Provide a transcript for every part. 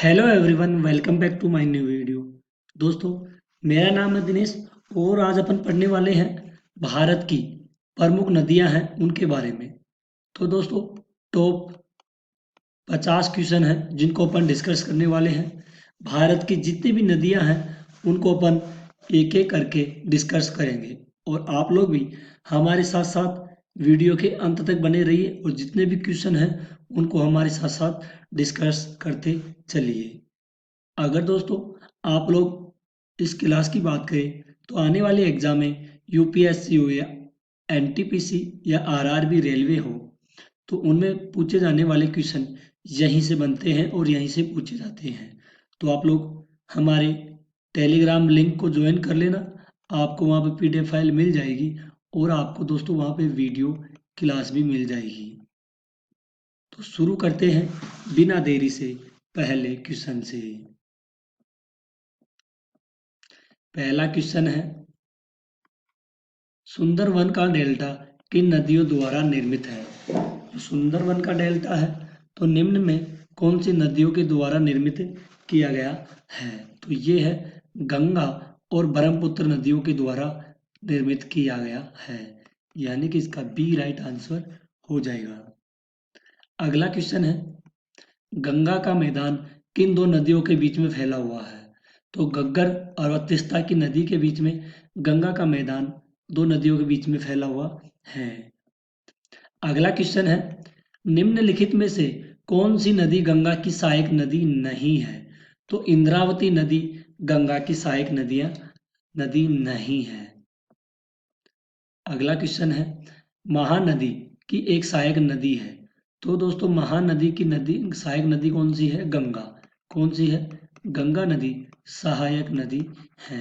Hello everyone, welcome back to my new video. दोस्तों, मेरा नाम है दिनेश और आज अपन पढ़ने वाले हैं भारत की प्रमुख नदियां हैं उनके बारे में। तो दोस्तों, टॉप 50 क्वेश्चन हैं जिनको अपन डिस्कस करने वाले हैं। भारत की जितनी भी नदियां हैं उनको अपन एक एक करके डिस्कस करेंगे और आप लोग भी हमारे साथ साथ वीडियो के अंत तक बने रहिए और जितने भी क्वेश्चन हैं उनको हमारे साथ साथ डिस्कस करते चलिए। अगर दोस्तों आप लोग इस क्लास की बात करें तो आने वाले एग्जाम में यूपीएससी हो या एनटीपीसी या आरआरबी रेलवे हो तो उनमें पूछे जाने वाले क्वेश्चन यहीं से बनते हैं और यहीं से पूछे जाते हैं। तो आप लोग हमारे टेलीग्राम लिंक को ज्वाइन कर लेना। आपको वहाँ पे पीडीएफ फाइल मिल जाएगी और आपको दोस्तों वहाँ पे वीडियो क्लास भी मिल जाएगी। तो शुरू करते हैं बिना देरी से पहले क्वेश्चन से। पहला क्वेश्चन है, सुंदरवन का डेल्टा किन नदियों द्वारा निर्मित है? जो सुंदरवन का डेल्टा है तो निम्न में कौन सी नदियों के द्वारा निर्मित किया गया है? तो ये है गंगा और ब्रह्मपुत्र नदियों के द्वारा निर्मित किया गया है, यानी कि इसका बी राइट आंसर हो जाएगा। अगला क्वेश्चन है, गंगा का मैदान किन दो नदियों के बीच में फैला हुआ है? तो गग्गर और तीस्ता की नदी के बीच में गंगा का मैदान दो नदियों के बीच में फैला हुआ है। अगला क्वेश्चन है, निम्नलिखित में से कौन सी नदी गंगा की सहायक नदी नहीं है? तो इंद्रावती नदी गंगा की सहायक नदी नहीं है। अगला क्वेश्चन है, महानदी की एक सहायक नदी है। तो दोस्तों महानदी की नदी सहायक नदी कौन सी है? गंगा। कौन सी है? गंगा नदी सहायक नदी है।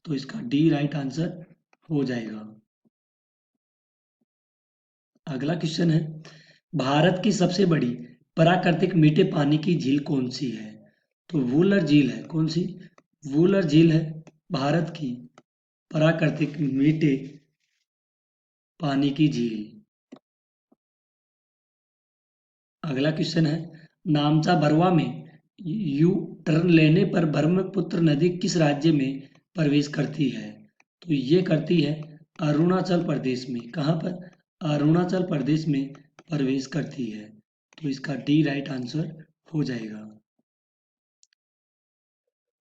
तो इसका डी राइट आंसर हो जाएगा। अगला क्वेश्चन है, भारत की सबसे बड़ी प्राकृतिक मीठे पानी की झील कौन सी है? तो वूलर झील है। कौन सी? वूलर झील है भारत की प्राकृतिक मीठे पानी की झील। अगला क्वेश्चन है, नामचा भरवा में यू टर्न लेने पर ब्रह्मपुत्र नदी किस राज्य में प्रवेश करती है? तो ये करती है अरुणाचल प्रदेश में। कहाँ पर? अरुणाचल प्रदेश में प्रवेश करती है। तो इसका डी राइट आंसर हो जाएगा।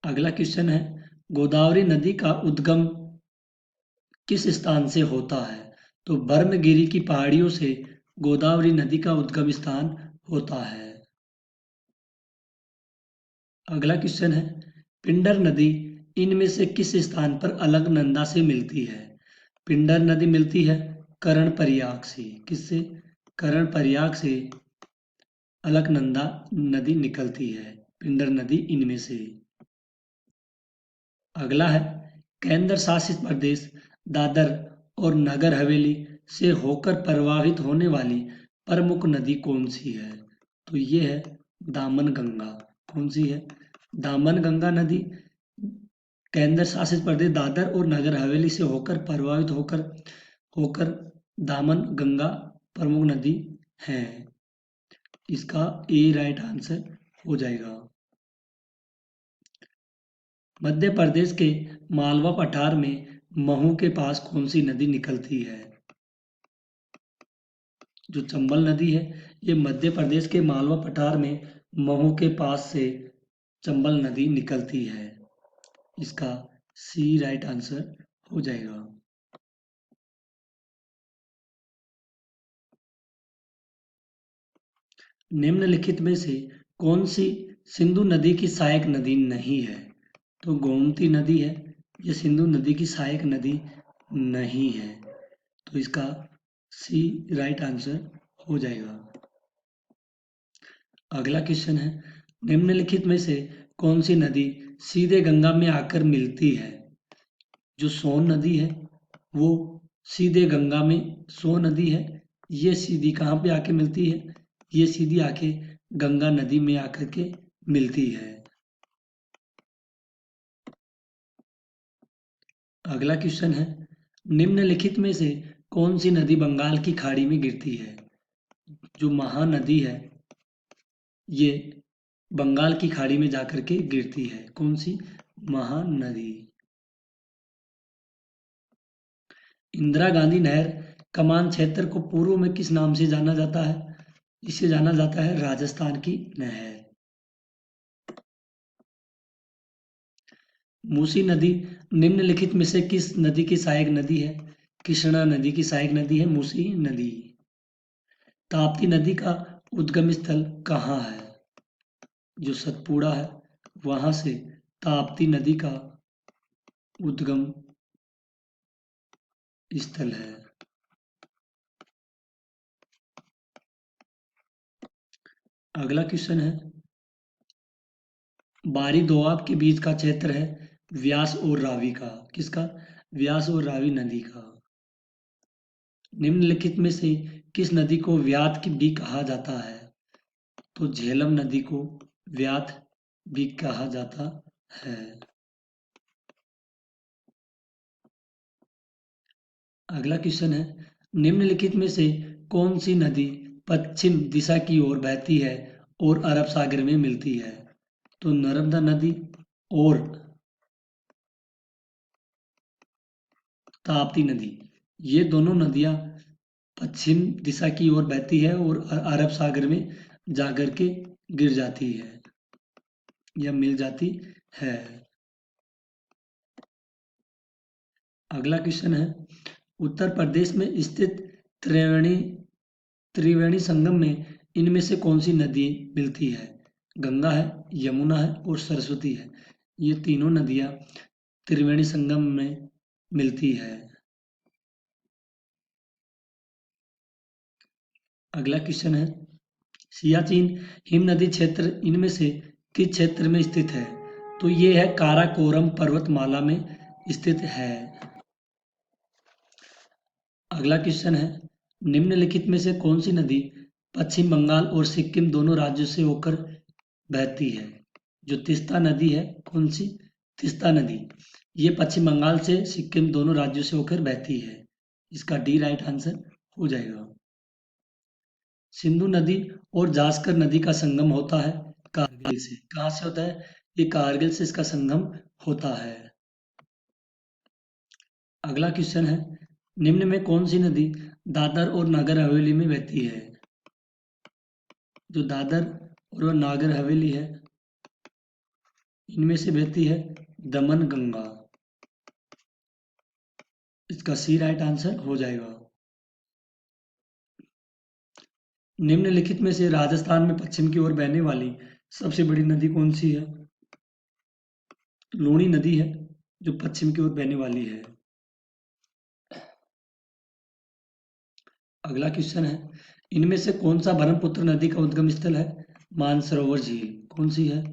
अगला क्वेश्चन है, गोदावरी नदी का उद्गम किस स्थान से होता है? तो ब्रह्मगिरी की पहाड़ियों से गोदावरी नदी का उद्गम स्थान होता है। अगला क्वेश्चन है, पिंडर नदी इनमें से किस स्थान पर अलकनंदा से मिलती है? पिंडर नदी मिलती है कर्णप्रयाग से। किससे? कर्णप्रयाग से अलकनंदा नदी निकलती है। पिंडर नदी इनमें से। अगला है, केंद्र शासित प्रदेश दादर और नगर हवेली से होकर प्रवाहित होने वाली प्रमुख नदी कौन सी है? तो ये है दामन गंगा। कौन सी है? दामन गंगा नदी केंद्र शासित प्रदेश दादर और नगर हवेली से होकर प्रवाहित होकर होकर दामन गंगा प्रमुख नदी है। इसका ए राइट आंसर हो जाएगा। मध्य प्रदेश के मालवा पठार में महू के पास कौन सी नदी निकलती है? जो चंबल नदी है ये मध्य प्रदेश के मालवा पठार में महू के पास से चंबल नदी निकलती है। इसका सी राइट आंसर हो जाएगा। निम्नलिखित में से कौन सी सिंधु नदी की सहायक नदी नहीं है? तो गोमती नदी है। ये सिंधु नदी की सहायक नदी नहीं है। तो इसका सी राइट आंसर हो जाएगा। अगला क्वेश्चन है, निम्नलिखित में से कौन सी नदी सीधे गंगा में आकर मिलती है? जो सोन नदी है वो सीधे गंगा में, सोन नदी है ये सीधी कहाँ पे आके मिलती है? ये सीधी आके गंगा नदी में आकर के मिलती है। अगला क्वेश्चन है, निम्नलिखित में से कौन सी नदी बंगाल की खाड़ी में गिरती है? जो महानदी है ये बंगाल की खाड़ी में जाकर के गिरती है? कौन सी? महानदी। इंदिरा गांधी नहर कमान क्षेत्र को पूर्व में किस नाम से जाना जाता है? इसे जाना जाता है राजस्थान की नहर। मूसी नदी निम्नलिखित में से किस नदी की सहायक नदी है? कृष्णा नदी की सहायक नदी है मूसी नदी। ताप्ती नदी का उद्गम स्थल कहाँ है? जो सतपुड़ा है वहां से ताप्ती नदी का उद्गम स्थल है। अगला क्वेश्चन है, बारी दोआब के बीच का क्षेत्र है व्यास और रावी का। किसका? व्यास और रावी नदी का। निम्नलिखित में से किस नदी को व्यात की भी कहा जाता है? तो झेलम नदी को व्यात भी कहा जाता है। अगला क्वेश्चन है, निम्नलिखित में से कौन सी नदी पश्चिम दिशा की ओर बहती है और अरब सागर में मिलती है? तो नर्मदा नदी और ताप्ती नदी, ये दोनों नदियां पश्चिम दिशा की ओर बहती है और अरब सागर में जाकर के गिर जाती है या मिल जाती है। अगला क्वेश्चन है, उत्तर प्रदेश में स्थित त्रिवेणी त्रिवेणी संगम में इनमें से कौन सी नदी मिलती है? गंगा है, यमुना है और सरस्वती है। ये तीनों नदियां त्रिवेणी संगम में मिलती है। अगला क्वेश्चन है, सियाचिन हिम नदी क्षेत्र इनमें से किस क्षेत्र में स्थित है? तो ये है काराकोरम पर्वतमाला में स्थित है। अगला क्वेश्चन है, निम्नलिखित में से कौन सी नदी पश्चिम बंगाल और सिक्किम दोनों राज्यों से होकर बहती है? जो तीस्ता नदी है, कौन सी? तीस्ता नदी, ये पश्चिम बंगाल से सिक्किम दोनों राज्यों से होकर बहती है। इसका डी राइट आंसर हो जाएगा। सिंधु नदी और जास्कर नदी का संगम होता है कारगिल से। कहाँ से होता है? ये कारगिल से इसका संगम होता है। अगला क्वेश्चन है, निम्न में कौन सी नदी दादर और नागर हवेली में बहती है? जो दादर और नागर हवेली है इनमें से बहती है दमन गंगा। इसका सी राइट आंसर हो जाएगा। निम्नलिखित में से राजस्थान में पश्चिम की ओर बहने वाली सबसे बड़ी नदी कौन सी है? लूणी नदी है जो पश्चिम की ओर बहने वाली है। अगला क्वेश्चन है, इनमें से कौन सा ब्रह्मपुत्र नदी का उद्गम स्थल है? मानसरोवर झील। कौन सी है?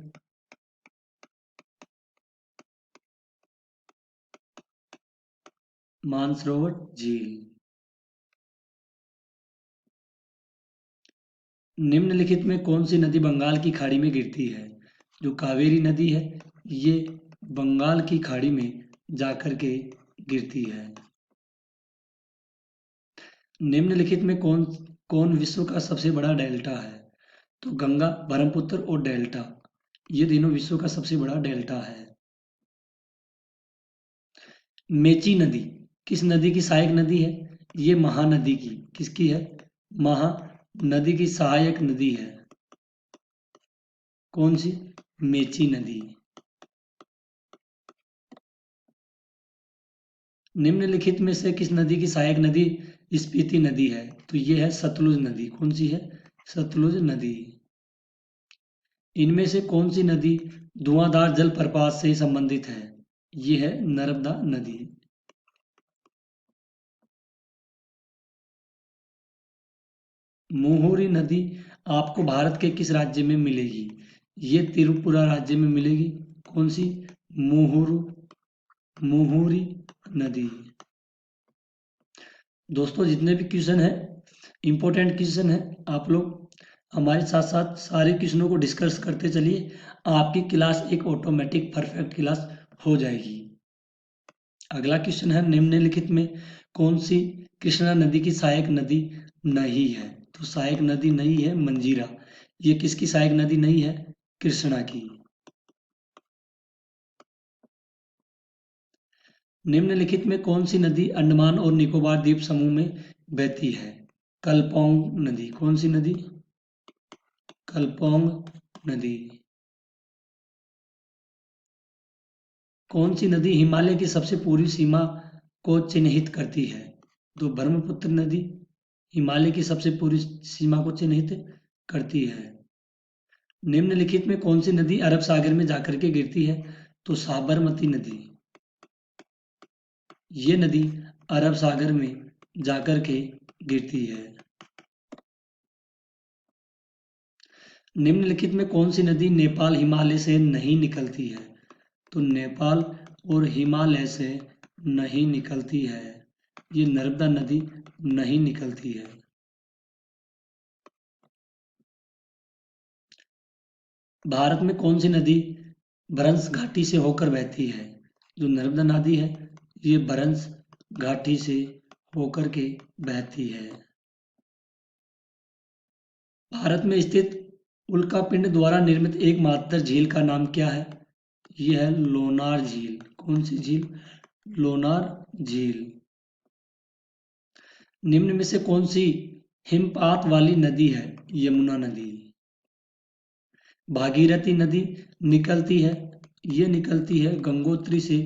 मानसरोवर झील। निम्नलिखित में कौन सी नदी बंगाल की खाड़ी में गिरती है? जो कावेरी नदी है ये बंगाल की खाड़ी में जाकर के गिरती है। निम्नलिखित में कौन कौन विश्व का सबसे बड़ा डेल्टा है? तो गंगा, ब्रह्मपुत्र और डेल्टा, ये तीनों विश्व का सबसे बड़ा डेल्टा है। मेची नदी किस नदी की सहायक नदी है? ये महानदी की। किसकी है? महानदी की सहायक नदी है। कौन सी? मेची नदी। निम्नलिखित में से किस नदी की सहायक नदी स्पीति नदी है? तो ये है सतलुज नदी। कौन सी है? सतलुज नदी। इनमें से कौन सी नदी धुआंधार जलप्रपात से संबंधित है? ये है नर्मदा नदी। मुहुरी नदी आपको भारत के किस राज्य में मिलेगी? ये त्रिपुरा राज्य में मिलेगी। कौन सी? मुहुरी नदी। दोस्तों जितने भी क्वेश्चन है इंपॉर्टेंट क्वेश्चन है, आप लोग हमारे साथ साथ सारे क्वेश्चनों को डिस्कस करते चलिए। आपकी क्लास एक ऑटोमेटिक परफेक्ट क्लास हो जाएगी। अगला क्वेश्चन है, निम्नलिखित में कौन सी कृष्णा नदी की सहायक नदी नहीं है? तो सहायक नदी नहीं है मंजीरा। ये किसकी सहायक नदी नहीं है? कृष्णा की। निम्नलिखित में कौन सी नदी अंडमान और निकोबार द्वीप समूह में बहती है? कलपोंग नदी। कौन सी नदी? कलपोंग नदी। कौन सी नदी हिमालय की सबसे पूर्वी सीमा को चिन्हित करती है? तो ब्रह्मपुत्र नदी हिमालय की सबसे पूर्वी सीमा को चिन्हित करती है। निम्नलिखित में कौन सी नदी अरब सागर में जाकर के गिरती है? तो साबरमती नदी। ये नदी अरब सागर में जाकर के गिरती है। निम्नलिखित में कौन सी नदी नेपाल हिमालय से नहीं निकलती है? तो नेपाल और हिमालय से नहीं निकलती है। ये नर्मदा नदी नहीं निकलती है। भारत में कौन सी नदी भ्रंश घाटी से होकर बहती है? जो नर्मदा नदी है ये भ्रंश घाटी से होकर के बहती है। भारत में स्थित उल्कापिंड द्वारा निर्मित एकमात्र झील का नाम क्या है? यह है लोनार झील। कौन सी झील? लोनार झील। निम्न में से कौन सी हिमपात वाली नदी है? यमुना नदी। भागीरथी नदी निकलती है, ये निकलती है गंगोत्री से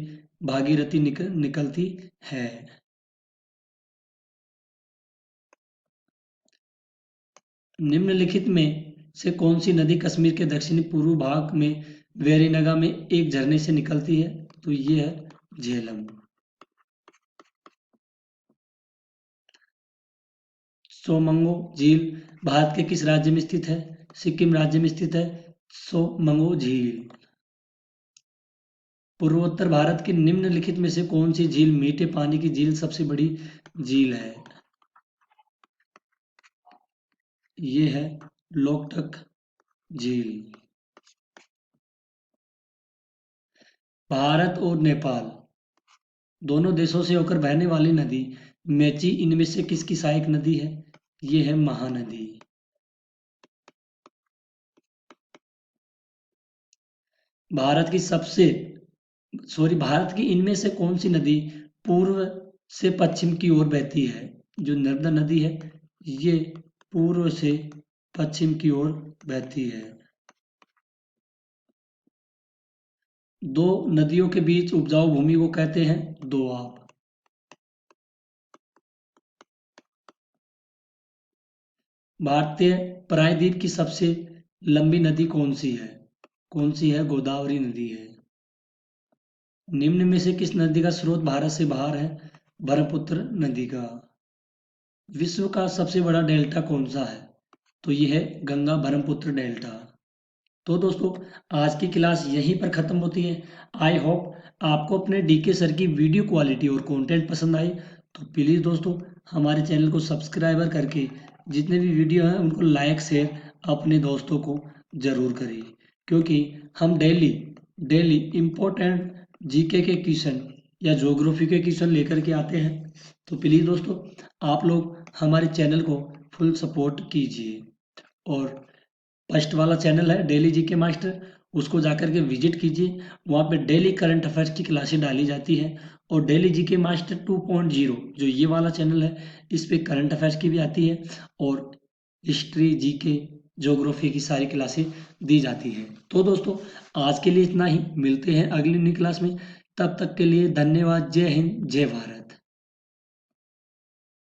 भागीरथी निकलती है। निम्नलिखित में से कौन सी नदी कश्मीर के दक्षिणी पूर्व भाग में वेरीनगा में एक झरने से निकलती है? तो ये है झेलम। सोमंगो झील भारत के किस राज्य में स्थित है? सिक्किम राज्य में स्थित है सोमंगो झील। पूर्वोत्तर भारत के निम्नलिखित में से कौन सी झील मीठे पानी की झील सबसे बड़ी झील है? ये है लोकटक झील। भारत और नेपाल दोनों देशों से होकर बहने वाली नदी मेची इनमें से किसकी सहायक नदी है? ये है महानदी। भारत की इनमें से कौन सी नदी पूर्व से पश्चिम की ओर बहती है? जो नर्मदा नदी है ये पूर्व से पश्चिम की ओर बहती है। दो नदियों के बीच उपजाऊ भूमि को कहते हैं दोआब। भारतीय प्रायद्वीप की सबसे लंबी नदी कौन सी है? कौन सी है? गोदावरी नदी है। निम्न में से किस नदी का स्रोत भारत से बाहर है? ब्रह्मपुत्र नदी का। विश्व का सबसे बड़ा डेल्टा कौन सा है? तो यह है गंगा ब्रह्मपुत्र डेल्टा। तो दोस्तों आज की क्लास यहीं पर ख़त्म होती है। आई होप आपको अपने डीके सर की वीडियो क्वालिटी और कंटेंट पसंद आई। तो प्लीज़ दोस्तों हमारे चैनल को सब्सक्राइबर करके जितने भी वीडियो हैं उनको लाइक शेयर अपने दोस्तों को ज़रूर करिए, क्योंकि हम डेली डेली इम्पोर्टेंट जीके के क्वेश्चन या ज्योग्राफी के क्वेश्चन लेकर के आते हैं। तो प्लीज़ दोस्तों आप लोग हमारे चैनल को फुल सपोर्ट कीजिए। और फर्स्ट वाला चैनल है डेली जीके मास्टर, उसको जाकर के विजिट कीजिए। वहाँ पे डेली करंट अफेयर्स की क्लासें डाली जाती हैं। और डेली जीके मास्टर 2.0 जो ये वाला चैनल है इस पे करंट अफेयर्स की भी आती है और हिस्ट्री जीके ज्योग्राफी की सारी क्लासें दी जाती हैं। तो दोस्तों आज के लिए इतना ही, मिलते हैं अगली नई क्लास में। तब तक के लिए धन्यवाद। जय हिंद, जय भारत।